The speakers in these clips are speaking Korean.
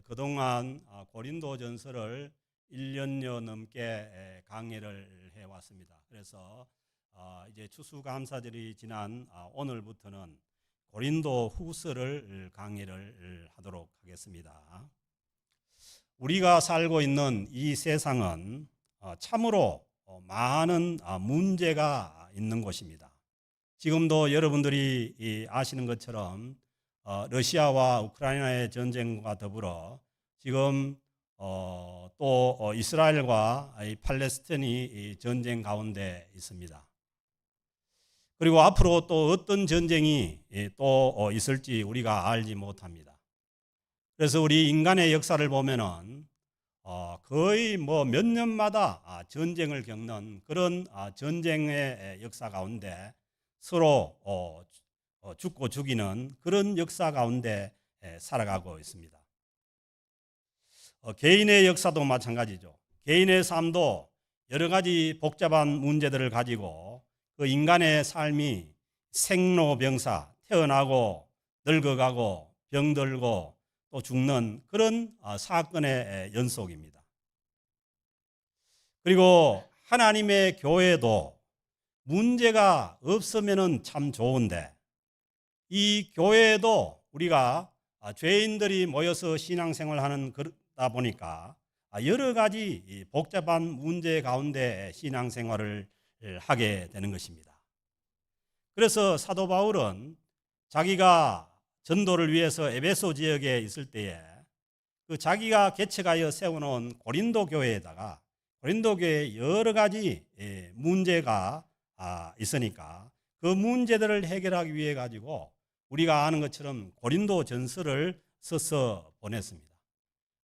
그동안 고린도전서를 1년여 넘게 강의를 해왔습니다. 그래서 이제 추수감사절이 지난 오늘부터는 고린도 후서를 강의를 하도록 하겠습니다. 우리가 살고 있는 이 세상은 참으로 많은 문제가 있는 곳입니다. 지금도 여러분들이 아시는 것처럼 러시아와 우크라이나의 전쟁과 더불어 지금 또 이스라엘과 팔레스타인이 전쟁 가운데 있습니다. 그리고 앞으로 또 어떤 전쟁이 또 있을지 우리가 알지 못합니다. 그래서 우리 인간의 역사를 보면은 거의 뭐 몇 년마다 전쟁을 겪는 그런 전쟁의 역사 가운데 서로 죽고 죽이는 그런 역사 가운데 살아가고 있습니다. 개인의 역사도 마찬가지죠. 개인의 삶도 여러 가지 복잡한 문제들을 가지고 그 인간의 삶이 생로병사, 태어나고 늙어가고 병들고 또 죽는 그런 사건의 연속입니다. 그리고 하나님의 교회도 문제가 없으면 참 좋은데 이 교회도 우리가 죄인들이 모여서 신앙생활하는 그러다 보니까 여러 가지 복잡한 문제 가운데 신앙생활을 하게 되는 것입니다. 그래서 사도 바울은 자기가 전도를 위해서 에베소 지역에 있을 때에 그 자기가 개척하여 세워놓은 고린도 교회에다가 고린도 교회에 여러 가지 문제가 있으니까 그 문제들을 해결하기 위해 가지고 우리가 아는 것처럼 고린도 전서를 써서 보냈습니다.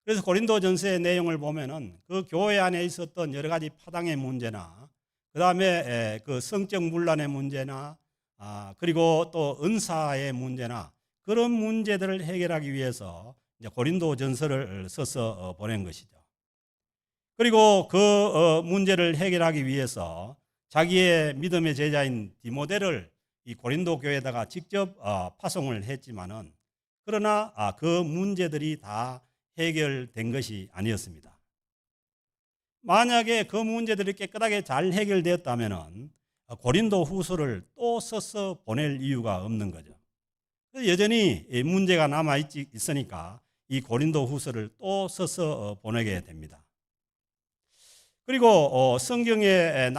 그래서 고린도 전서의 내용을 보면은 그 교회 안에 있었던 여러 가지 파당의 문제나 그 다음에 그 성적 문란의 문제나 그리고 또 은사의 문제나 그런 문제들을 해결하기 위해서 이제 고린도 전서를 써서 보낸 것이죠. 그리고 그 문제를 해결하기 위해서 자기의 믿음의 제자인 디모데를 이 고린도 교회에다가 직접 파송을 했지만은 그러나 그 문제들이 다 해결된 것이 아니었습니다. 만약에 그 문제들이 깨끗하게 잘 해결되었다면은 고린도 후서를 또 써서 보낼 이유가 없는 거죠. 여전히 문제가 남아 있으니까 이 고린도 후서를 또 써서 보내게 됩니다. 그리고 성경에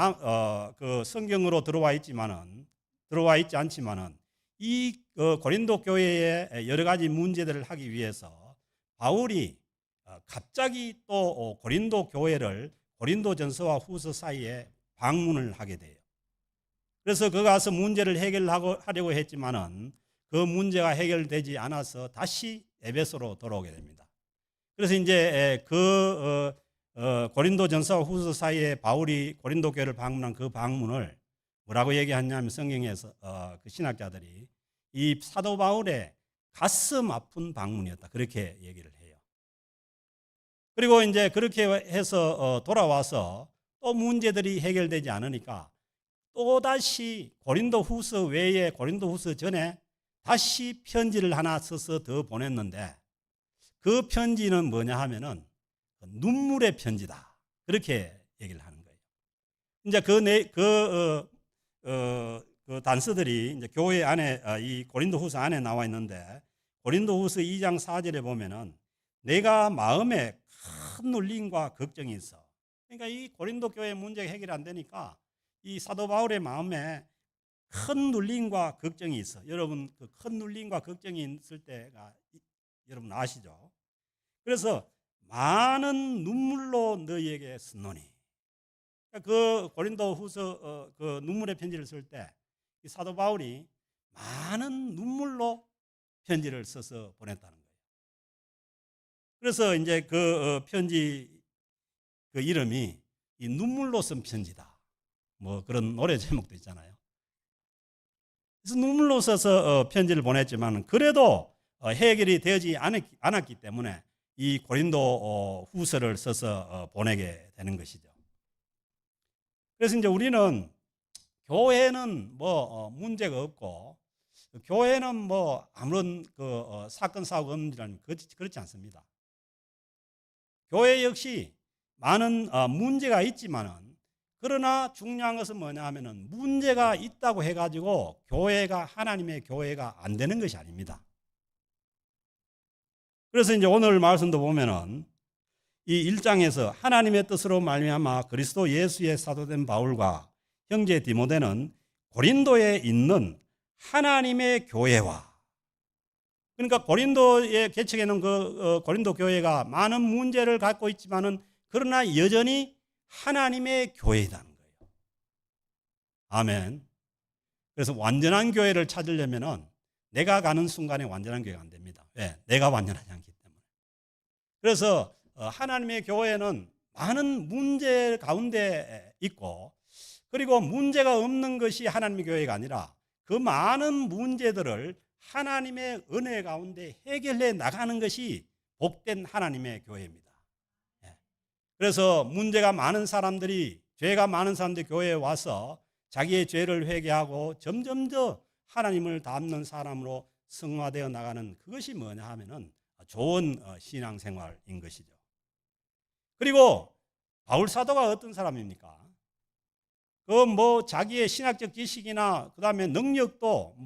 그 성경으로 들어와 있지 않지만은 이 고린도 교회의 여러 가지 문제들을 하기 위해서 바울이 갑자기 또 고린도 교회를 고린도전서와 후서 사이에 방문을 하게 돼요. 그래서 그 가서 문제를 해결하려고 했지만은 그 문제가 해결되지 않아서 다시 에베소로 돌아오게 됩니다. 그래서 이제 그 고린도전서와 후서 사이에 바울이 고린도 교회를 방문한 그 방문을 뭐라고 얘기하냐면 성경에서 그 신학자들이 이 사도 바울의 가슴 아픈 방문이었다 그렇게 얘기를 해요. 그리고 이제 그렇게 해서 돌아와서 또 문제들이 해결되지 않으니까 또다시 고린도 후서 외에 고린도 후서 전에 다시 편지를 하나 써서 더 보냈는데 그 편지는 뭐냐 하면은 눈물의 편지다 그렇게 얘기를 하는 거예요. 이제 그 단서들이 이제 교회 안에 이 고린도후서 안에 나와 있는데 고린도후서 2장 4절에 보면은 내가 마음에 큰 눌림과 걱정이 있어. 그러니까 이 고린도 교회 문제가 해결 안 되니까 이 사도 바울의 마음에 큰 눌림과 걱정이 있어. 여러분 그 큰 눌림과 걱정이 있을 때가 여러분 아시죠? 그래서 많은 눈물로 너희에게 쓰노니. 그 고린도후서 그 눈물의 편지를 쓸 때 이 사도 바울이 많은 눈물로 편지를 써서 보냈다는 거예요. 그래서 이제 그 편지 그 이름이 이 눈물로 쓴 편지다. 뭐 그런 노래 제목도 있잖아요. 그래서 눈물로 써서 편지를 보냈지만 그래도 해결이 되지 않았기 때문에 이 고린도 후서를 써서 보내게 되는 것이죠. 그래서 이제 우리는 교회는 뭐 문제가 없고 교회는 뭐 아무런 그 사건 사고가 없는지는 그렇지 않습니다. 교회 역시 많은 문제가 있지만은, 그러나 중요한 것은 뭐냐 하면은 문제가 있다고 해가지고 교회가 하나님의 교회가 안 되는 것이 아닙니다. 그래서 이제 오늘 말씀도 보면은 이 1장에서 하나님의 뜻으로 말미암아 그리스도 예수의 사도된 바울과 형제 디모데는 고린도에 있는 하나님의 교회와, 그러니까 고린도의 개척에는 고린도 교회가 많은 문제를 갖고 있지만은 그러나 여전히 하나님의 교회이라는 거예요. 아멘. 그래서 완전한 교회를 찾으려면은 내가 가는 순간에 완전한 교회가 안 됩니다. 왜? 내가 완전하지 않기 때문에. 그래서 하나님의 교회는 많은 문제 가운데 있고, 그리고 문제가 없는 것이 하나님의 교회가 아니라 그 많은 문제들을 하나님의 은혜 가운데 해결해 나가는 것이 복된 하나님의 교회입니다. 그래서 문제가 많은 사람들이, 죄가 많은 사람들이 교회에 와서 자기의 죄를 회개하고 점점 더 하나님을 닮는 사람으로 성화되어 나가는, 그것이 뭐냐 하면은 좋은 신앙생활인 것이죠. 그리고 바울 사도가 어떤 사람입니까? 자기의 신학적 지식이나 그다음에 능력도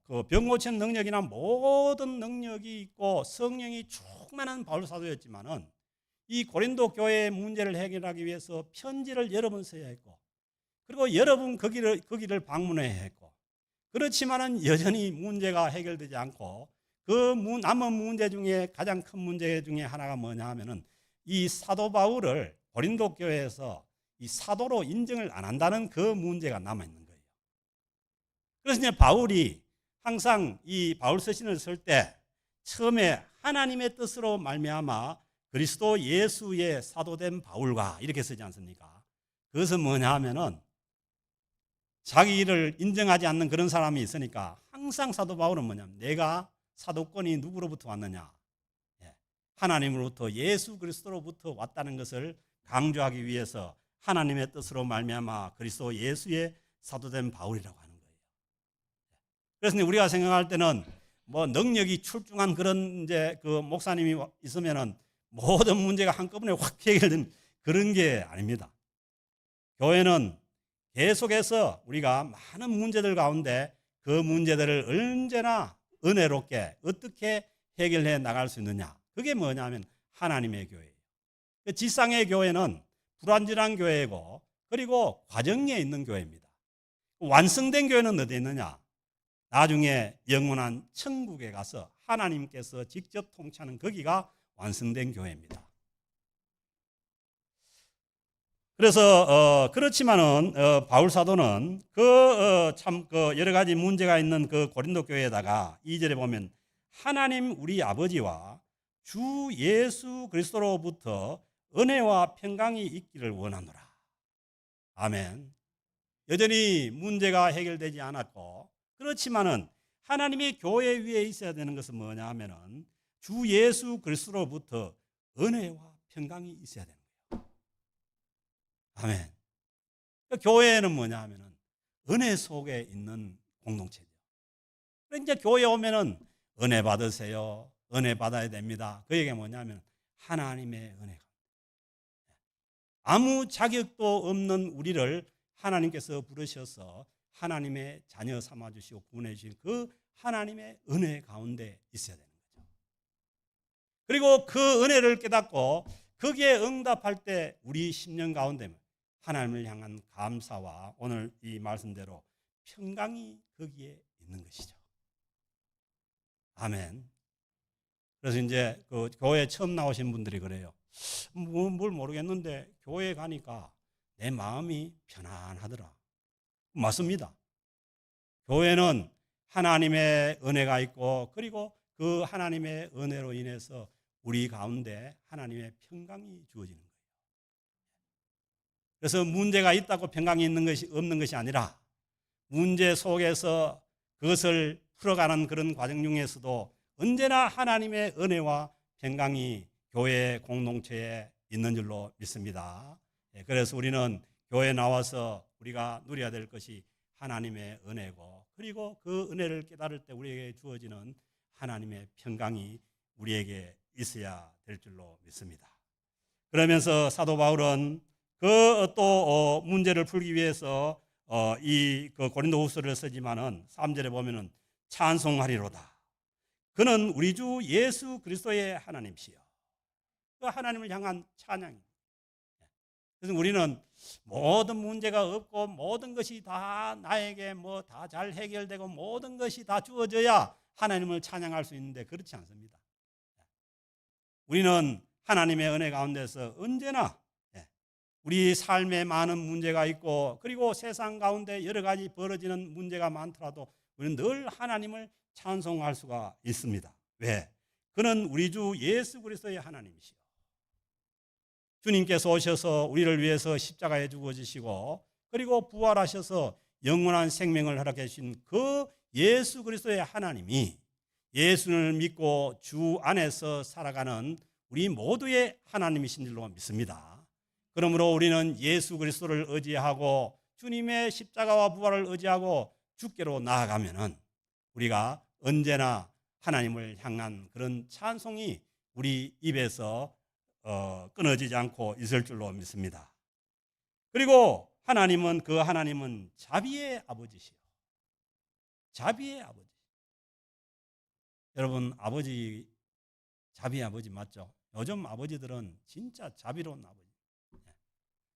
그 병 고치는 능력이나 모든 능력이 있고 성령이 충만한 바울 사도였지만은 이 고린도 교회의 문제를 해결하기 위해서 편지를 여러 번 써야 했고, 그리고 여러 번 거기를 방문해야 했고, 그렇지만은 여전히 문제가 해결되지 않고, 그 남은 문제 중에 가장 큰 문제 중에 하나가 뭐냐 하면은 이 사도 바울을 고린도 교회에서 이 사도로 인정을 안 한다는 그 문제가 남아 있는 거예요. 그래서 이제 바울이 항상 이 바울 서신을 쓸 때 처음에 하나님의 뜻으로 말미암아 그리스도 예수의 사도된 바울과 이렇게 쓰지 않습니까? 그것은 뭐냐 하면은 자기를 인정하지 않는 그런 사람이 있으니까 항상 사도 바울은 뭐냐면 내가 사도권이 누구로부터 왔느냐? 하나님으로부터, 예수 그리스도로부터 왔다는 것을 강조하기 위해서 하나님의 뜻으로 말미암아 그리스도 예수의 사도된 바울이라고 하는 거예요. 그래서 우리가 생각할 때는 능력이 출중한 그런 이제 그 목사님이 있으면은 모든 문제가 한꺼번에 확 해결된 그런 게 아닙니다. 교회는 계속해서 우리가 많은 문제들 가운데 그 문제들을 언제나 은혜롭게 어떻게 해결해 나갈 수 있느냐, 그게 뭐냐면 하나님의 교회예요. 지상의 교회는 불완전한 교회이고, 그리고 과정에 있는 교회입니다. 완성된 교회는 어디에 있느냐? 나중에 영원한 천국에 가서 하나님께서 직접 통치하는 거기가 완성된 교회입니다. 그래서 그렇지만은 바울 사도는 여러 가지 문제가 있는 그 고린도 교회에다가 2절에 보면 하나님 우리 아버지와 주 예수 그리스도로부터 은혜와 평강이 있기를 원하노라. 아멘. 여전히 문제가 해결되지 않았고, 그렇지만은 하나님의 교회 위에 있어야 되는 것은 뭐냐 하면은 주 예수 그리스도로부터 은혜와 평강이 있어야 되는 거예요. 아멘. 교회는 뭐냐 하면은 은혜 속에 있는 공동체죠. 그러니까 이제 교회 오면은 은혜 받으세요. 은혜 받아야 됩니다. 그 얘기가 뭐냐면 하나님의 은혜가, 아무 자격도 없는 우리를 하나님께서 부르셔서 하나님의 자녀 삼아주시고 구원해 주신 그 하나님의 은혜 가운데 있어야 되는 거죠. 그리고 그 은혜를 깨닫고 거기에 응답할 때 우리 심령 가운데 하나님을 향한 감사와 오늘 이 말씀대로 평강이 거기에 있는 것이죠. 아멘. 그래서 이제 그 교회 처음 나오신 분들이 그래요. 뭘 모르겠는데 교회 가니까 내 마음이 편안하더라. 맞습니다. 교회는 하나님의 은혜가 있고, 그리고 그 하나님의 은혜로 인해서 우리 가운데 하나님의 평강이 주어지는 거예요. 그래서 문제가 있다고 평강이 있는 것이 없는 것이 아니라 문제 속에서 그것을 풀어가는 그런 과정 중에서도 언제나 하나님의 은혜와 평강이 교회 공동체에 있는 줄로 믿습니다. 그래서 우리는 교회에 나와서 우리가 누려야 될 것이 하나님의 은혜고, 그리고 그 은혜를 깨달을 때 우리에게 주어지는 하나님의 평강이 우리에게 있어야 될 줄로 믿습니다. 그러면서 사도 바울은 그 또 문제를 풀기 위해서 이 그 고린도후서를 쓰지만은 3절에 보면은 찬송하리로다. 그는 우리 주 예수 그리스도의 하나님이시여. 그 하나님을 향한 찬양입니다. 그래서 우리는 모든 문제가 없고 모든 것이 다 나에게 뭐 다 잘 해결되고 모든 것이 다 주어져야 하나님을 찬양할 수 있는데 그렇지 않습니다. 우리는 하나님의 은혜 가운데서 언제나 우리 삶에 많은 문제가 있고 그리고 세상 가운데 여러 가지 벌어지는 문제가 많더라도 우리는 늘 하나님을 찬송할 수가 있습니다. 왜? 그는 우리 주 예수 그리스도의 하나님이시요. 주님께서 오셔서 우리를 위해서 십자가에 죽어지시고 그리고 부활하셔서 영원한 생명을 허락해 주신 그 예수 그리스도의 하나님이 예수를 믿고 주 안에서 살아가는 우리 모두의 하나님이신 줄로 믿습니다. 그러므로 우리는 예수 그리스도를 의지하고 주님의 십자가와 부활을 의지하고 주께로 나아가면은 우리가 언제나 하나님을 향한 그런 찬송이 우리 입에서 끊어지지 않고 있을 줄로 믿습니다. 그리고 그 하나님은 자비의 아버지시요. 자비의 아버지. 여러분 아버지 자비의 아버지 맞죠? 요즘 아버지들은 진짜 자비로운 아버지.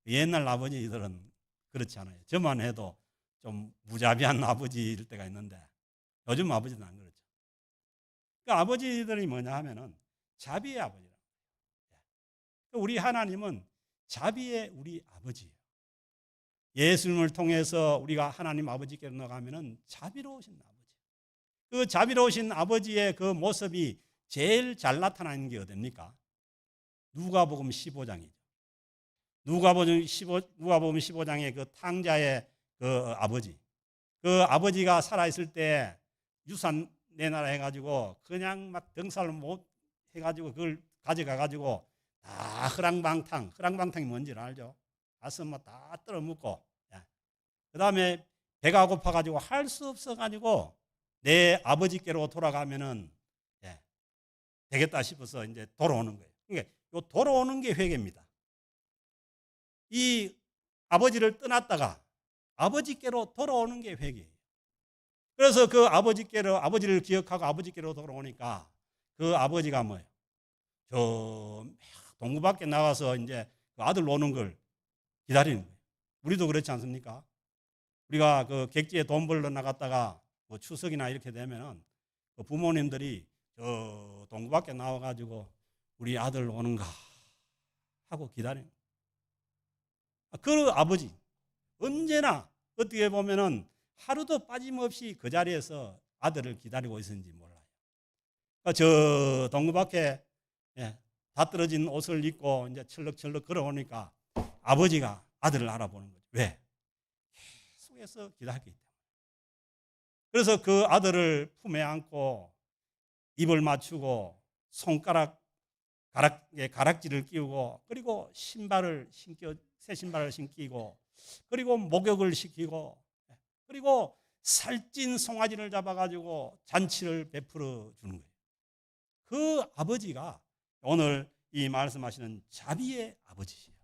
옛날 아버지들은 그렇지 않아요. 저만 해도 좀 무자비한 아버지일 때가 있는데 요즘 아버지들은 안 그렇죠. 그 아버지들이 뭐냐 하면은 자비의 아버지라. 우리 하나님은 자비의 우리 아버지예요. 예수님을 통해서 우리가 하나님 아버지께로 나가면은 자비로우신 아버지. 그 자비로우신 아버지의 그 모습이 제일 잘 나타나는 게 어딥니까? 누가복음 15장이죠. 누가복음 15장의 그 탕자의 그 아버지. 그 아버지가 살아있을 때 유산 내놔라 해가지고 그냥 막 등살로 못 해가지고 그걸 가져가가지고 다 허랑방탕이 뭔지 알죠? 가서 뭐 다 떨어먹고, 그 다음에 배가 고파가지고 할 수 없어가지고 내 아버지께로 돌아가면은 되겠다 싶어서 이제 돌아오는 거예요. 그러니까 요 돌아오는 게 회개입니다. 이 아버지를 떠났다가 아버지께로 돌아오는 게 회개예요. 그래서 그 아버지를 기억하고 아버지께로 돌아오니까 그 아버지가 뭐예요? 저 동구 밖에 나가서 이제 그 아들 오는 걸 기다리는 거예요. 우리도 그렇지 않습니까? 우리가 그 객지에 돈 벌러 나갔다가 뭐 추석이나 이렇게 되면은 그 부모님들이 저 동구 밖에 나와가지고 우리 아들 오는가 하고 기다리는 거예요. 그 아버지 언제나 어떻게 보면은 하루도 빠짐없이 그 자리에서 아들을 기다리고 있었는지 몰라요. 저 동구 밖에 다 떨어진 옷을 입고 이제 철럭철럭 걸어오니까 아버지가 아들을 알아보는 거죠. 왜? 계속해서 기다리기 때문에. 그래서 그 아들을 품에 안고 입을 맞추고 가락지를 끼우고 그리고 새 신발을 신기고 그리고 목욕을 시키고 그리고 살찐 송아지를 잡아가지고 잔치를 베풀어 주는 거예요. 그 아버지가 오늘 이 말씀하시는 자비의 아버지시요.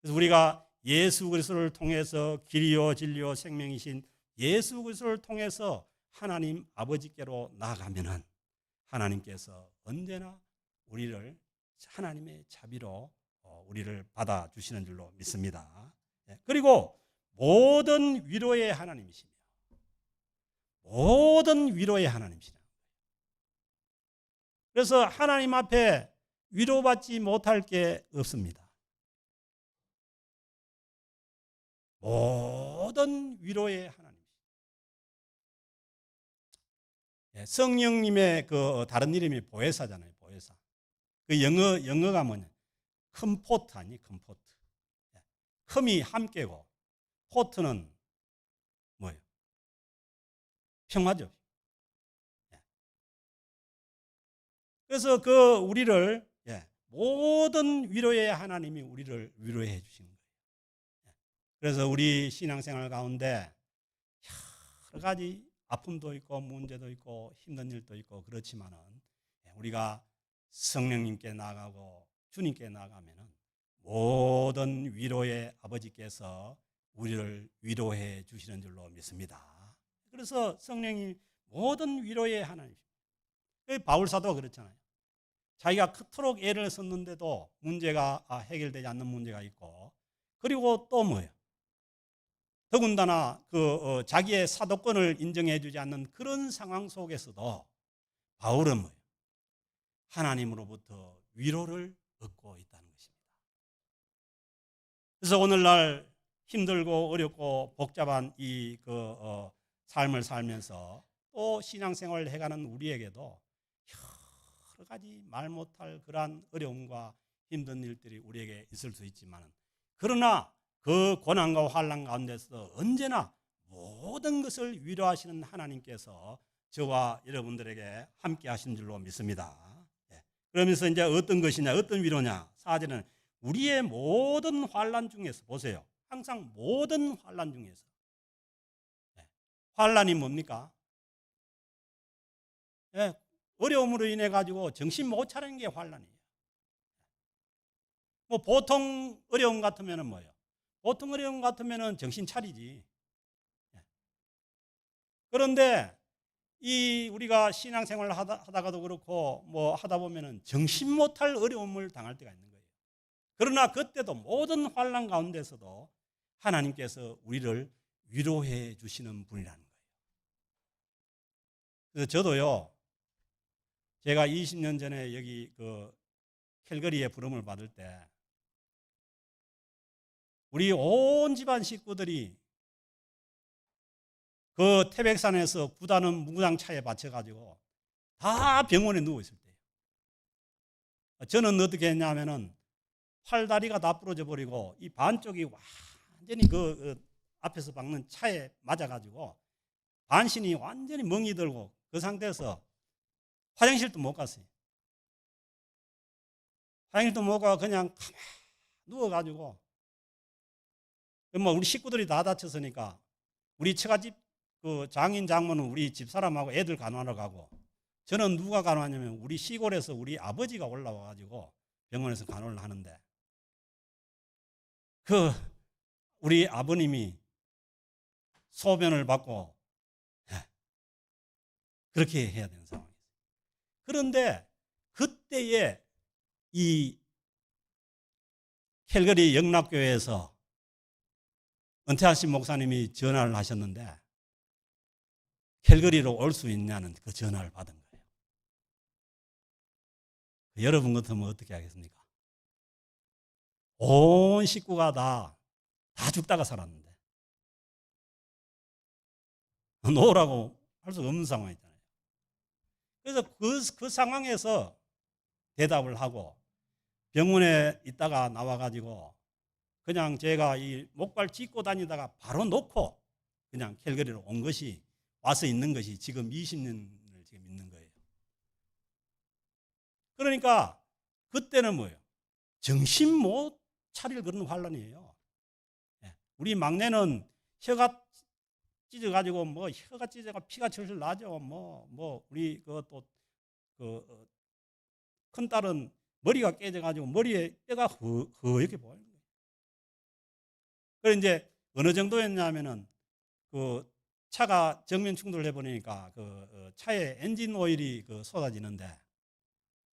그래서 우리가 예수 그리스도를 통해서 길이요 진리요 생명이신 예수 그리스도를 통해서 하나님 아버지께로 나아가면은 하나님께서 언제나 우리를 하나님의 자비로 우리를 받아주시는 줄로 믿습니다. 그리고 모든 위로의 하나님이시며 모든 위로의 하나님이시다. 그래서 하나님 앞에 위로받지 못할 게 없습니다. 모든 위로의 하나님. 성령님의 그 다른 이름이 보혜사잖아요. 보혜사. 그 영어가 뭐냐? 컴포트 아니? 컴포트. 컴이 함께고 포트는 뭐예요? 평화죠. 그래서 그 우리를 모든 위로의 하나님이 우리를 위로해 주신 거예요. 그래서 우리 신앙생활 가운데 여러 가지 아픔도 있고 문제도 있고 힘든 일도 있고 그렇지만은 우리가 성령님께 나아가고 주님께 나가면은 모든 위로의 아버지께서 우리를 위로해 주시는 줄로 믿습니다. 그래서 성령이 모든 위로의 하나님. 바울사도가 그렇잖아요. 자기가 그토록 애를 썼는데도 문제가 해결되지 않는 문제가 있고, 그리고 또 뭐예요? 더군다나 자기의 사도권을 인정해 주지 않는 그런 상황 속에서도 바울은 뭐예요? 하나님으로부터 위로를 얻고 있다는 것입니다. 그래서 오늘날 힘들고 어렵고 복잡한 이 삶을 살면서 또 신앙생활을 해가는 우리에게도 여러 가지 말 못할 그러한 어려움과 힘든 일들이 우리에게 있을 수 있지만, 그러나 그 고난과 환난 가운데서 언제나 모든 것을 위로하시는 하나님께서 저와 여러분들에게 함께 하신 줄로 믿습니다. 그러면서 이제 어떤 것이냐, 어떤 위로냐? 4절은 우리의 모든 환난 중에서, 보세요, 항상 모든 환난 중에서. 환난이 뭡니까? 어려움으로 인해 가지고 정신 못 차리는 게 환난이에요. 뭐 보통 어려움 같으면은 뭐예요? 보통 어려움 같으면은 정신 차리지. 그런데 이 우리가 신앙생활을 하다가도 그렇고 뭐 하다 보면은 정신 못할 어려움을 당할 때가 있는 거예요. 그러나 그때도 모든 환난 가운데서도 하나님께서 우리를 위로해 주시는 분이라는 거예요. 그래서 저도요, 제가 20년 전에 여기 캘거리에 부름을 받을 때 우리 온 집안 식구들이 그 태백산에서 구다는 무당차에 받쳐가지고 다 병원에 누워 있을 때예요. 저는 어떻게 했냐면은 팔다리가 다 부러져 버리고 이 반쪽이 완전히 앞에서 박는 차에 맞아가지고 반신이 완전히 멍이 들고 그 상태에서 화장실도 못 갔어요. 화장실도 못 가고 그냥 가만히 누워가지고, 뭐 우리 식구들이 다 다쳤으니까 우리 처가집 장인 장모는 우리 집사람하고 애들 간호하러 가고, 저는 누가 간호하냐면 우리 시골에서 우리 아버지가 올라와가지고 병원에서 간호를 하는데, 우리 아버님이 소변을 받고 그렇게 해야 되는 상황이었어요. 그런데 그때에 이 캘거리 영락교회에서 은퇴하신 목사님이 전화를 하셨는데 캘거리로 올 수 있냐는 그 전화를 받은 거예요. 여러분 같으면 어떻게 하겠습니까? 온 식구가 다 죽다가 살았는데 놓으라고 할 수 없는 상황이잖아요. 그래서 그 상황에서 대답을 하고 병원에 있다가 나와가지고 그냥 제가 이 목발 짚고 다니다가 바로 놓고 그냥 캘거리로 온 것이, 와서 있는 것이 지금 20년을 지금 있는 거예요. 그러니까 그때는 뭐예요? 정신 못 차릴 그런 환란이에요. 우리 막내는 혀가 찢어가지고 뭐 혀가 찢어가 피가 철철 나죠. 우리 큰 딸은 머리가 깨져가지고 머리에 뼈가 허옇게 보이는 거예요. 그래서 이제 어느 정도였냐면은 차가 정면 충돌을 해버리니까 차에 엔진 오일이 쏟아지는데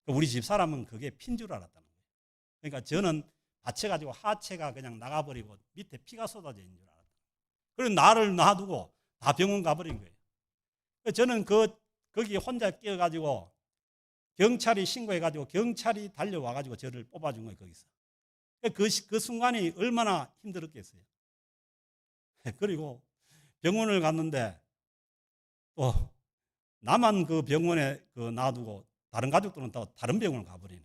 우리 집 사람은 그게 핀 줄 알았다는 거예요. 그러니까 저는 다쳐가지고 하체가 그냥 나가버리고 밑에 피가 쏟아져 있는 줄 알았다. 그래서 나를 놔두고 다 병원 가버린 거예요. 저는 거기 혼자 끼어가지고 경찰이 신고해가지고 경찰이 달려와가지고 저를 뽑아준 거예요, 거기서. 그 순간이 얼마나 힘들었겠어요. 그리고 병원을 갔는데 또 나만 그 병원에 놔두고 다른 가족들은 또 다른 병원을 가버리네.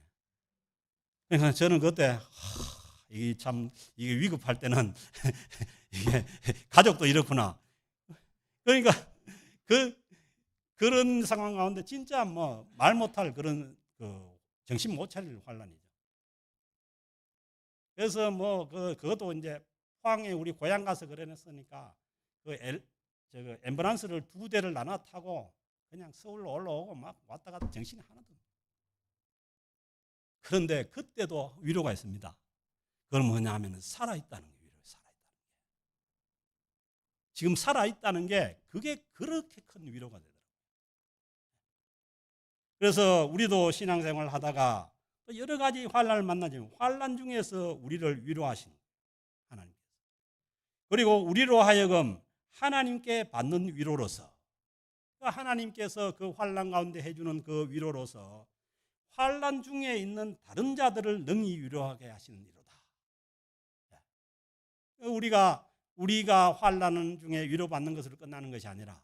그러니까 저는 그때 이게 위급할 때는 이게 가족도 이렇구나. 그러니까 그런 상황 가운데 진짜 뭐 말 못할 그런 정신 못 차릴 환란이죠. 그래서 뭐 그것도 이제 포항에 우리 고향 가서 그랬으니까 앰뷸런스를 2대를 나눠 타고 그냥 서울로 올라오고 막 왔다 갔다 정신이 하나도 없어요. 그런데 그때도 위로가 있습니다. 그건 뭐냐 하면 살아있다는 게 위로예요. 살아있다는 게. 지금 살아있다는 게 그게 그렇게 큰 위로가 되더라고요. 그래서 우리도 신앙생활을 하다가 또 여러 가지 환난을 만나지만 환난 중에서 우리를 위로하신 하나님께서, 그리고 우리로 하여금 하나님께 받는 위로로서, 하나님께서 그 환난 가운데 해주는 그 위로로서 환난 중에 있는 다른 자들을 능히 위로하게 하시는 이로다. 우리가 환난 중에 위로받는 것으로 끝나는 것이 아니라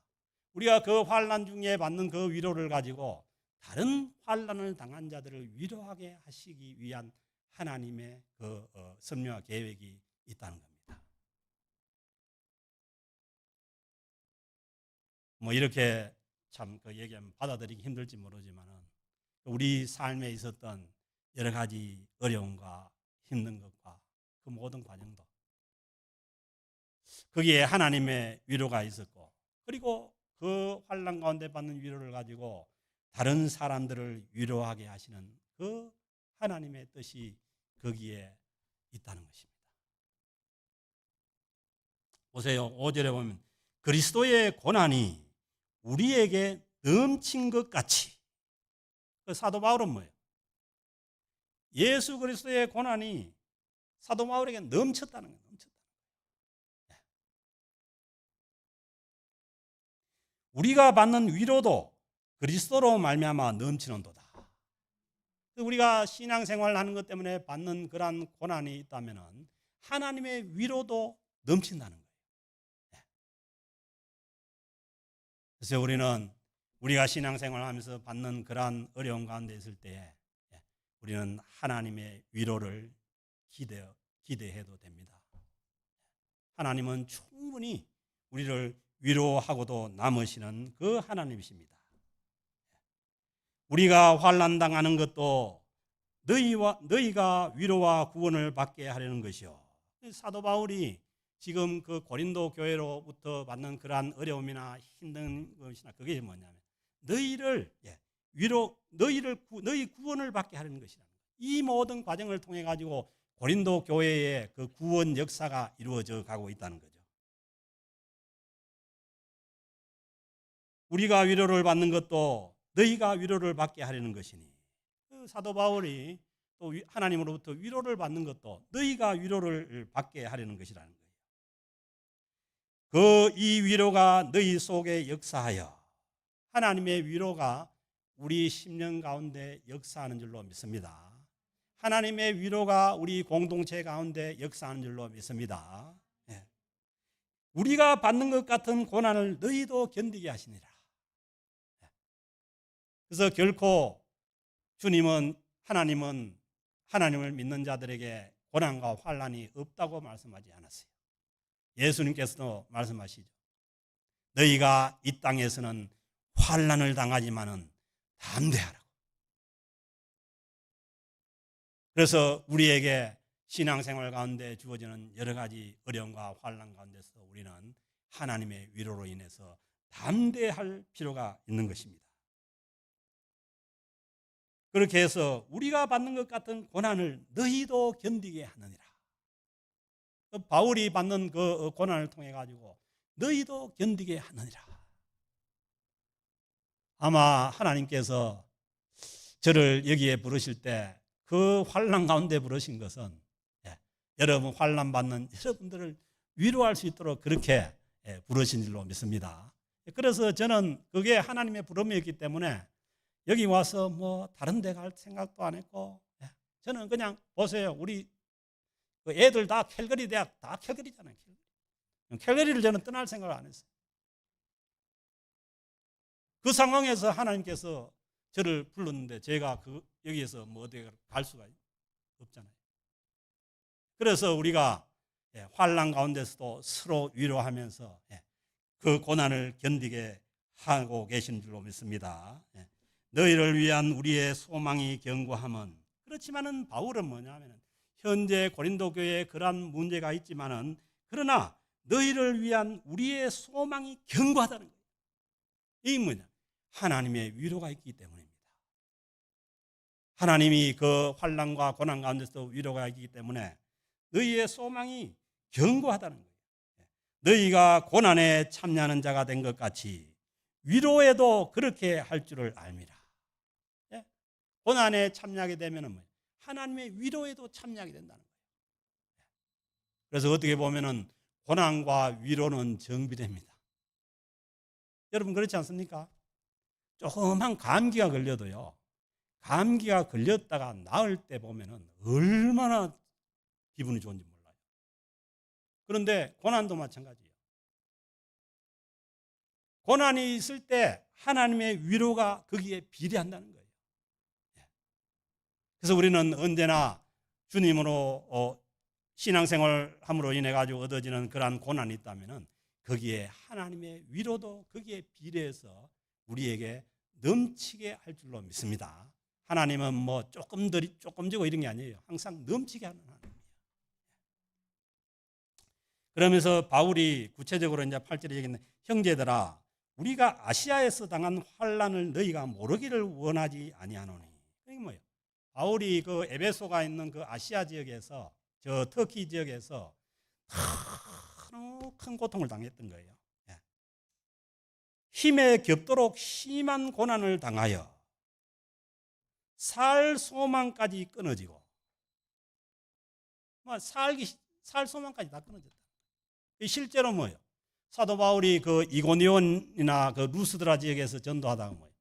우리가 그 환난 중에 받는 그 위로를 가지고 다른 환난을 당한 자들을 위로하게 하시기 위한 하나님의 그 섭리와 계획이 있다는 겁니다. 뭐 이렇게 참 그 얘기하면 받아들이기 힘들지 모르지만은 우리 삶에 있었던 여러 가지 어려움과 힘든 것과 그 모든 과정도 거기에 하나님의 위로가 있었고, 그리고 그 환난 가운데 받는 위로를 가지고 다른 사람들을 위로하게 하시는 그 하나님의 뜻이 거기에 있다는 것입니다. 보세요. 5절에 보면 그리스도의 고난이 우리에게 넘친 것 같이. 사도 바울은 뭐예요? 예수 그리스도의 고난이 사도 바울에게 넘쳤다는 거예요. 우리가 받는 위로도 그리스도로 말미암아 넘치는도다. 우리가 신앙생활을 하는 것 때문에 받는 그러한 고난이 있다면 하나님의 위로도 넘친다는 거예요. 그래서 우리가 신앙생활을 하면서 받는 그러한 어려움 가운데 있을 때에 우리는 하나님의 위로를 기대해도 됩니다. 하나님은 충분히 우리를 위로하고도 남으시는 그 하나님이십니다. 우리가 환난 당하는 것도 너희가 위로와 구원을 받게 하려는 것이요. 사도 바울이 지금 그 고린도 교회로부터 받는 그러한 어려움이나 힘든 것이나 그게 뭐냐면 너희 구원을 받게 하려는 것이라는 거예요. 이 모든 과정을 통해 가지고 고린도 교회의 그 구원 역사가 이루어져 가고 있다는 거죠. 우리가 위로를 받는 것도 너희가 위로를 받게 하려는 것이니, 사도 바울이 또 하나님으로부터 위로를 받는 것도 너희가 위로를 받게 하려는 것이라는 거예요. 이 위로가 너희 속에 역사하여, 하나님의 위로가 우리 심령 가운데 역사하는 줄로 믿습니다. 하나님의 위로가 우리 공동체 가운데 역사하는 줄로 믿습니다. 우리가 받는 것 같은 고난을 너희도 견디게 하시니라. 그래서 결코 하나님은 하나님을 믿는 자들에게 고난과 환난이 없다고 말씀하지 않았어요. 예수님께서도 말씀하시죠. 너희가 이 땅에서는 환난을 당하지만은 담대하라고. 그래서 우리에게 신앙생활 가운데 주어지는 여러 가지 어려움과 환난 가운데서 우리는 하나님의 위로로 인해서 담대할 필요가 있는 것입니다. 그렇게 해서 우리가 받는 것 같은 고난을 너희도 견디게 하느니라. 바울이 받는 그 고난을 통해 가지고 너희도 견디게 하느니라. 아마 하나님께서 저를 여기에 부르실 때 그 환난 가운데 부르신 것은 여러분 환난 받는 여러분들을 위로할 수 있도록 그렇게 부르신 줄로 믿습니다. 그래서 저는 그게 하나님의 부름이었기 때문에 여기 와서 뭐 다른 데 갈 생각도 안 했고, 저는 그냥 보세요. 우리 애들 다 캘거리 대학 다 캘거리잖아요. 캘거리를 저는 떠날 생각을 안 했어요. 그 상황에서 하나님께서 저를 불렀는데 제가 여기에서 뭐 어디 갈 수가 없잖아요. 그래서 우리가 환난 가운데서도 서로 위로하면서 그 고난을 견디게 하고 계신 줄로 믿습니다. 너희를 위한 우리의 소망이 견고함은, 그렇지만은 바울은 뭐냐면 현재 고린도 교회에 그러한 문제가 있지만은 그러나 너희를 위한 우리의 소망이 견고하다는 거예요. 이게 뭐냐? 하나님의 위로가 있기 때문입니다. 하나님이 그 환난과 고난 가운데서 위로가 있기 때문에 너희의 소망이 견고하다는 거예요. 너희가 고난에 참여하는 자가 된 것 같이 위로에도 그렇게 할 줄을 알미라. 고난에 참여하게 되면 하나님의 위로에도 참여하게 된다는 거예요. 그래서 어떻게 보면은 고난과 위로는 정비됩니다. 여러분 그렇지 않습니까? 조그만 감기가 걸려도요, 감기가 걸렸다가 나을 때 보면은 얼마나 기분이 좋은지 몰라요. 그런데 고난도 마찬가지예요. 고난이 있을 때 하나님의 위로가 거기에 비례한다는 거예요. 그래서 우리는 언제나 주님으로 신앙생활 함으로 인해 가지고 얻어지는 그러한 고난이 있다면은 거기에 하나님의 위로도 거기에 비례해서 우리에게 넘치게 할 줄로 믿습니다. 하나님은 뭐 조금 주고 이런 게 아니에요. 항상 넘치게 하는 하나님이에요. 그러면서 바울이 구체적으로 이제 8절에 얘기했는데, 형제들아, 우리가 아시아에서 당한 환난을 너희가 모르기를 원하지 아니하노니. 이게 뭐예요? 바울이 그 에베소가 있는 그 아시아 지역에서, 저 터키 지역에서 큰 고통을 당했던 거예요. 힘에 겹도록 심한 고난을 당하여 살 소망까지 끊어지고, 살 소망까지 다 끊어졌다. 실제로 뭐예요? 사도 바울이 그 이고니온이나 그 루스드라 지역에서 전도하다가 뭐예요?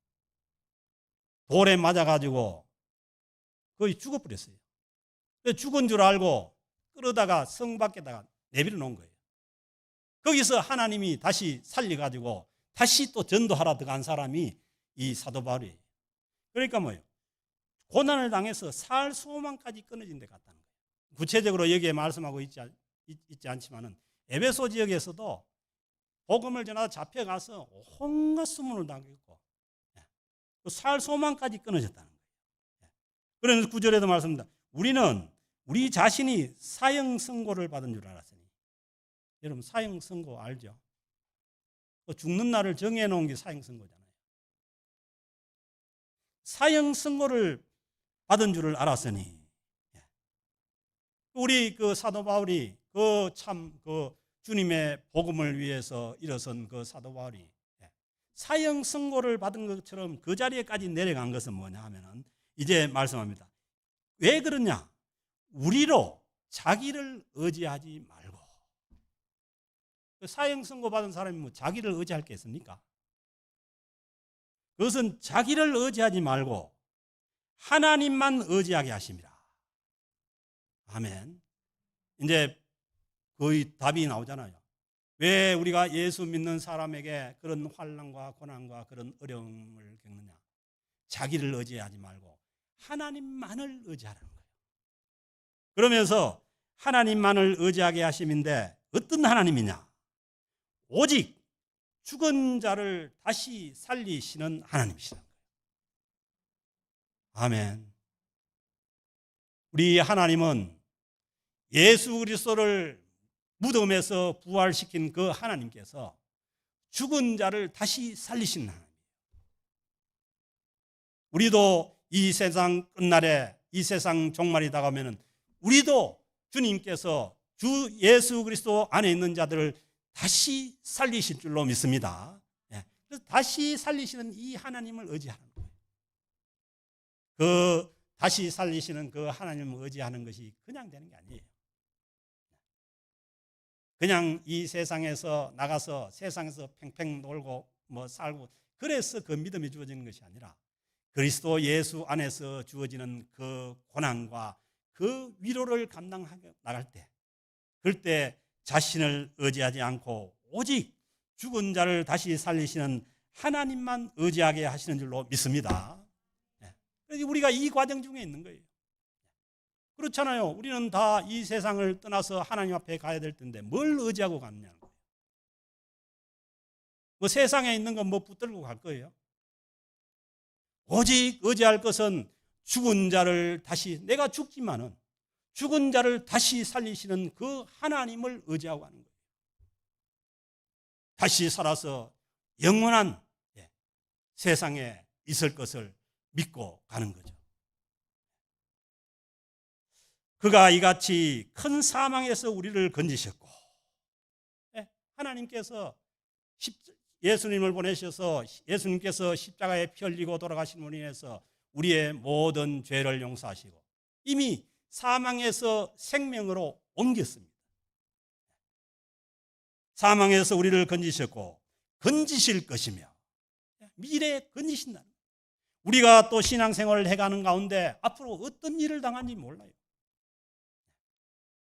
돌에 맞아가지고 거의 죽어버렸어요. 죽은 줄 알고 끌어다가 성 밖에다가 내버려 놓은 거예요. 거기서 하나님이 다시 살려가지고 다시 또 전도하러 들어간 사람이 이 사도 바울이에요. 그러니까 뭐예요? 고난을 당해서 살 소망까지 끊어진 데 같다는 거예요. 구체적으로 여기에 말씀하고 있지 않지만은 에베소 지역에서도 복음을 전하다 잡혀가서 온갖 수문을 당했고 살 소망까지 끊어졌다는 거예요. 그래서 9절에도 말씀합니다. 우리는 우리 자신이 사형 선고를 받은 줄 알았으니. 여러분 사형 선고 알죠? 죽는 날을 정해놓은 게 사형 선고잖아요. 사형 선고를 받은 줄을 알았으니, 우리 그 사도 바울이 그 주님의 복음을 위해서 일어선 그 사도 바울이 사형 선고를 받은 것처럼 그 자리에까지 내려간 것은 뭐냐 하면은 이제 말씀합니다. 왜 그러냐? 우리로 자기를 의지하지 말고. 사형 선고 받은 사람이 뭐 자기를 의지할 게 있습니까? 그것은 자기를 의지하지 말고 하나님만 의지하게 하십니다. 아멘. 이제 거의 답이 나오잖아요. 왜 우리가 예수 믿는 사람에게 그런 환난과 고난과 그런 어려움을 겪느냐? 자기를 의지하지 말고 하나님만을 의지하라는 거예요. 그러면서 하나님만을 의지하게 하심인데 어떤 하나님이냐? 오직 죽은 자를 다시 살리시는 하나님이시라는 거예요. 아멘. 우리 하나님은 예수 그리스도를 무덤에서 부활시킨 그 하나님께서 죽은 자를 다시 살리시는 하나님이에요. 우리도 이 세상 끝날에, 이 세상 종말이 다가오면 우리도 주님께서 주 예수 그리스도 안에 있는 자들을 다시 살리실 줄로 믿습니다. 그래서 다시 살리시는 이 하나님을 의지하는 거예요. 그 다시 살리시는 그 하나님을 의지하는 것이 그냥 되는 게 아니에요. 그냥 이 세상에서 나가서 세상에서 팽팽 놀고 뭐 살고 그래서 그 믿음이 주어지는 것이 아니라 그리스도 예수 안에서 주어지는 그 고난과 그 위로를 감당하게 나갈 때, 그럴 때 자신을 의지하지 않고 오직 죽은 자를 다시 살리시는 하나님만 의지하게 하시는 줄로 믿습니다. 우리가 이 과정 중에 있는 거예요. 그렇잖아요. 우리는 다 이 세상을 떠나서 하나님 앞에 가야 될 텐데 뭘 의지하고 가느냐는 거예요. 뭐 세상에 있는 건 뭐 붙들고 갈 거예요. 오직 의지할 것은 죽은 자를 다시, 내가 죽지만은 죽은 자를 다시 살리시는 그 하나님을 의지하고 가는 거예요. 다시 살아서 영원한 세상에 있을 것을 믿고 가는 거죠. 그가 이같이 큰 사망에서 우리를 건지셨고, 하나님께서 예수님을 보내셔서 예수님께서 십자가에 피 흘리고 돌아가심으로 인해서 우리의 모든 죄를 용서하시고 이미 사망에서 생명으로 옮겼습니다. 사망에서 우리를 건지셨고 건지실 것이며 미래에 건지신다. 우리가 또 신앙생활을 해가는 가운데 앞으로 어떤 일을 당할지 몰라요.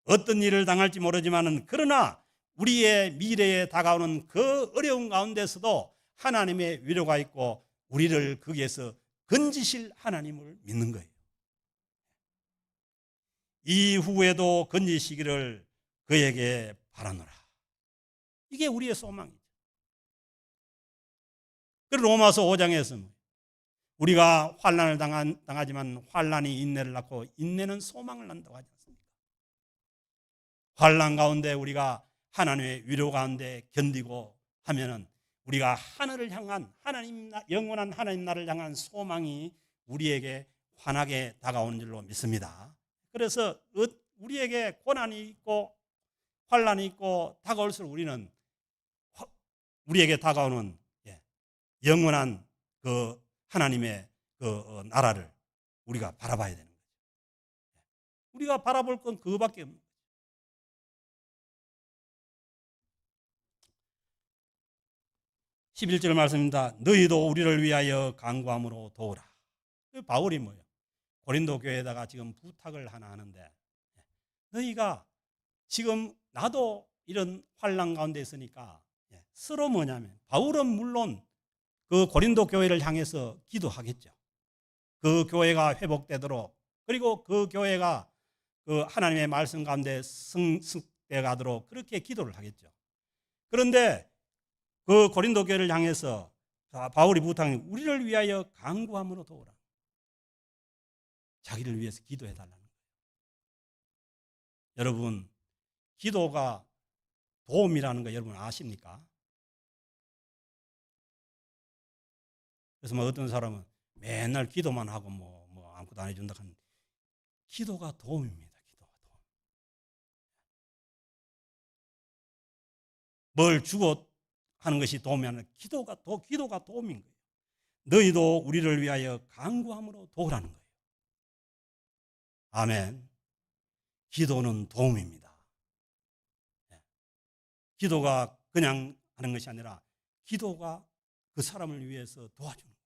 어떤 일을 당할지 모르지만 그러나 우리의 미래에 다가오는 그 어려운 가운데서도 하나님의 위로가 있고 우리를 거기에서 건지실 하나님을 믿는 거예요. 이후에도 건지시기를 그에게 바라노라. 이게 우리의 소망이죠. 그리고 로마서 5장에서 우리가 환난을 당하지만 환난이 인내를 낳고 인내는 소망을 낳는다고 하지 않습니까? 환난 가운데 우리가 하나님의 위로 가운데 견디고 하면은 우리가 하늘을 향한 하나님, 영원한 하나님 나라를 향한 소망이 우리에게 환하게 다가오는 줄로 믿습니다. 그래서 우리에게 고난이 있고 환난이 있고 다가올수록 우리는 우리에게 다가오는 영원한 그 하나님의 그 나라를 우리가 바라봐야 되는 거죠. 우리가 바라볼 건 그거밖에 없는 거죠. 11절 말씀입니다. 너희도 우리를 위하여 간구함으로 도우라. 바울이 뭐예요? 고린도 교회에다가 지금 부탁을 하나 하는데, 너희가 지금 나도 이런 환난 가운데 있으니까 서로 뭐냐면, 바울은 물론 그 고린도 교회를 향해서 기도하겠죠. 그 교회가 회복되도록, 그리고 그 교회가 그 하나님의 말씀 가운데 승승되어 가도록 그렇게 기도를 하겠죠. 그런데 그 고린도 교회를 향해서 바울이 부탁한 우리를 위하여 간구함으로 도우라. 자기를 위해서 기도해 달라는 거예요. 여러분, 기도가 도움이라는 거 여러분 아십니까? 그래서 뭐 어떤 사람은 맨날 기도만 하고 뭐 아무것도 안 해준다 하는, 기도가 도움입니다. 기도가 도움. 뭘 주고 하는 것이 도움이 아니라 기도가 도움인 거예요. 너희도 우리를 위하여 간구함으로 도우라는 거예요. 아멘. 기도는 도움입니다. 기도가 그냥 하는 것이 아니라 기도가 그 사람을 위해서 도와주는 거예요.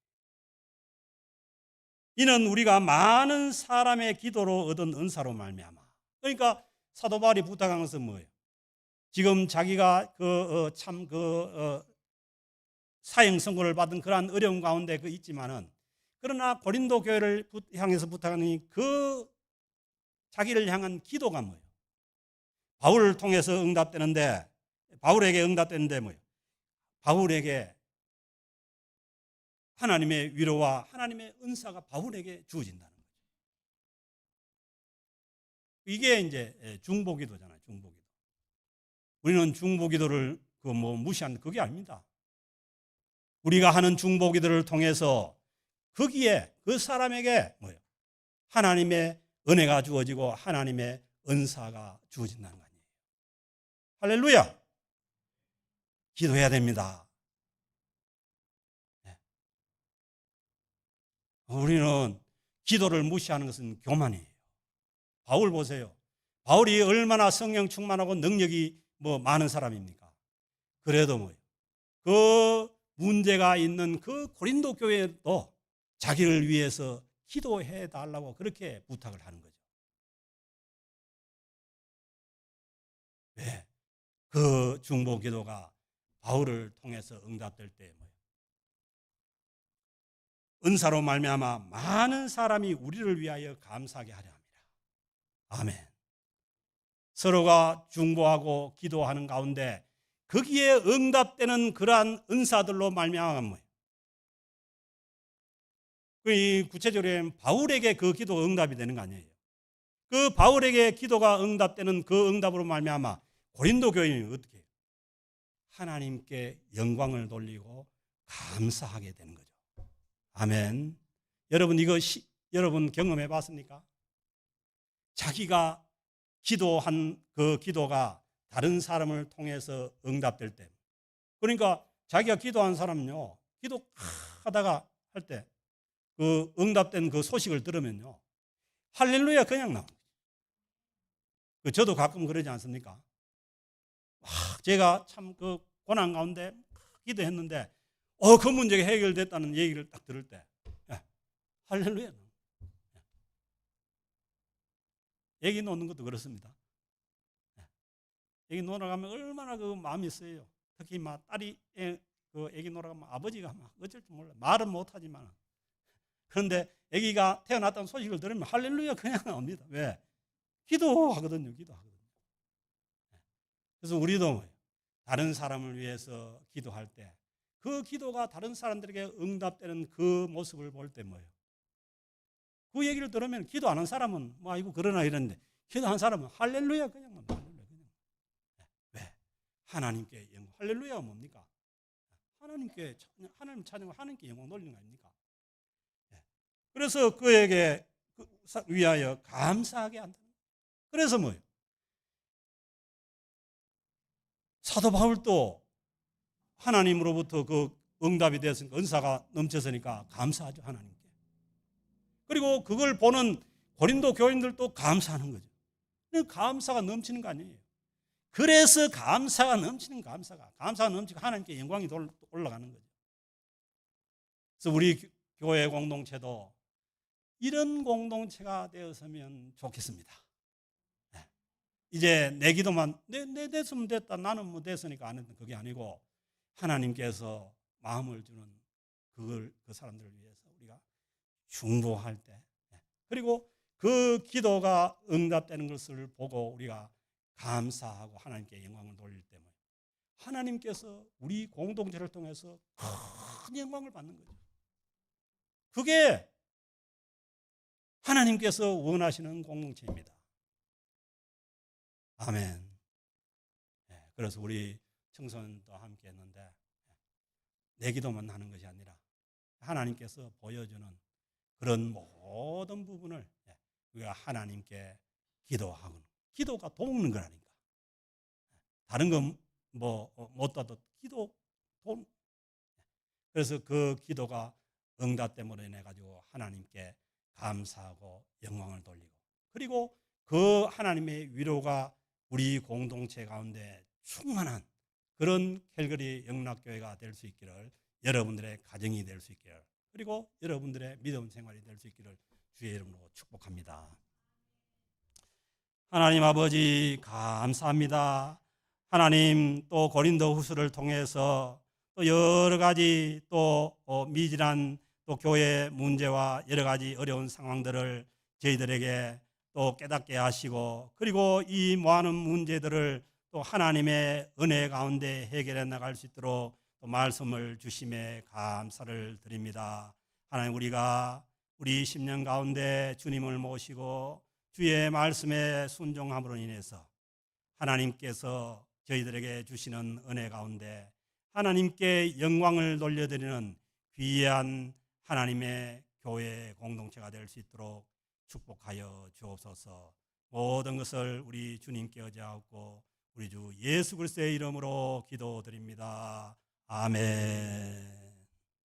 이는 우리가 많은 사람의 기도로 얻은 은사로 말미암아. 그러니까 사도 바울이 부탁한 것은 뭐예요? 지금 자기가 사형 선고를 받은 그러한 어려운 가운데 있지만은, 그러나 고린도 교회를 향해서 부탁하니 그 자기를 향한 기도가 뭐예요? 바울을 통해서 바울에게 응답되는데 뭐예요? 바울에게 하나님의 위로와 하나님의 은사가 바울에게 주어진다는 거죠. 이게 이제 중보기도잖아요. 중보기도. 우리는 중보기도를 무시하는 그게 아닙니다. 우리가 하는 중보기도를 통해서 거기에 그 사람에게 뭐예요? 하나님의 은혜가 주어지고 하나님의 은사가 주어진다는 거 아니에요. 할렐루야. 기도해야 됩니다. 네. 우리는 기도를 무시하는 것은 교만이에요. 바울 보세요. 바울이 얼마나 성령 충만하고 능력이 많은 사람입니까? 그래도 뭐예요? 그 문제가 있는 그 고린도 교회도 자기를 위해서 기도해 달라고 그렇게 부탁을 하는 거죠. 왜? 그 중보 기도가 바울을 통해서 응답될 때 뭐예요? 은사로 말미암아 많은 사람이 우리를 위하여 감사하게 하려 합니다. 아멘. 서로가 중보하고 기도하는 가운데 거기에 응답되는 그러한 은사들로 말미암아 뭐예요? 구체적으로 바울에게 그 기도가 응답이 되는 거 아니에요. 그 바울에게 기도가 응답되는 그 응답으로 말미암아 고린도 교인이 어떻게 해요? 하나님께 영광을 돌리고 감사하게 되는 거죠. 아멘. 여러분 이거 여러분 경험해 봤습니까? 자기가 기도한 그 기도가 다른 사람을 통해서 응답될 때, 그러니까 자기가 기도한 사람은요, 기도하다가 할 때 그 응답된 그 소식을 들으면요, 할렐루야 그냥 나옵니다. 저도 가끔 그러지 않습니까? 제가 참 그 고난 가운데 기도했는데 그 문제가 해결됐다는 얘기를 딱 들을 때 할렐루야. 애기 놓는 것도 그렇습니다. 애기 놀아 가면 얼마나 그 마음이 쓰여요. 특히 막 딸이 그 애기 놀아 가면 아버지가 막 어쩔 줄 몰라. 말은 못 하지만. 그런데 애기가 태어났다는 소식을 들으면 할렐루야 그냥 나옵니다. 왜? 기도하거든요. 기도하거든요. 그래서 우리도 뭐예요? 다른 사람을 위해서 기도할 때 그 기도가 다른 사람들에게 응답되는 그 모습을 볼 때 뭐예요? 그 얘기를 들으면 기도하는 사람은 뭐 아이고 그러나 이랬는데 기도한 사람은 할렐루야 그냥 납니다. 왜? 하나님께 영광. 할렐루야가 뭡니까? 하나님께 하나님 찬양하고 하나님께 영광 돌리는 거 아닙니까? 그래서 그에게 위하여 감사하게 한다. 그래서 뭐예요? 사도 바울도 하나님으로부터 그 응답이 됐으니까 은사가 넘쳐서니까 감사하죠, 하나님께. 그리고 그걸 보는 고린도 교인들도 감사하는 거죠. 감사가 넘치는 거 아니에요. 그래서 감사가 넘치는 감사가 넘치고 하나님께 영광이 올라가는 거죠. 그래서 우리 교회 공동체도 이런 공동체가 되었으면 좋겠습니다. 이제 내 기도만 내 됐으면 됐다, 나는 뭐 됐으니까 안 했던 그게 아니고 하나님께서 마음을 주는 그 사람들을 위해서 우리가 중보할 때, 그리고 그 기도가 응답되는 것을 보고 우리가 감사하고 하나님께 영광을 돌릴 때문에 하나님께서 우리 공동체를 통해서 큰 영광을 받는 거죠. 그게 하나님께서 원하시는 공동체입니다. 아멘. 그래서 우리 청소년도 함께 했는데 내 기도만 하는 것이 아니라 하나님께서 보여주는 그런 모든 부분을 우리가 하나님께 기도하고, 기도가 돕는 거라니까. 다른 건 뭐 못 봐도 기도 돕. 그래서 그 기도가 응답됨으로 인해 가지고 하나님께 감사하고 영광을 돌리고, 그리고 그 하나님의 위로가 우리 공동체 가운데 충만한 그런 캘거리 영락교회가 될 수 있기를, 여러분들의 가정이 될 수 있기를, 그리고 여러분들의 믿음 생활이 될 수 있기를 주의 이름으로 축복합니다. 하나님 아버지 감사합니다. 하나님 또 고린도 후서를 통해서 또 여러 가지 또 미진한 또 교회 문제와 여러 가지 어려운 상황들을 저희들에게 또 깨닫게 하시고, 그리고 이 많은 문제들을 또 하나님의 은혜 가운데 해결해 나갈 수 있도록 또 말씀을 주심에 감사를 드립니다. 하나님, 우리가 우리 10년 가운데 주님을 모시고 주의 말씀에 순종함으로 인해서 하나님께서 저희들에게 주시는 은혜 가운데 하나님께 영광을 돌려드리는 귀한 하나님의 교회 공동체가 될 수 있도록 축복하여 주옵소서. 모든 것을 우리 주님께 의지하고 우리 주 예수 그리스도의 이름으로 기도드립니다. 아멘.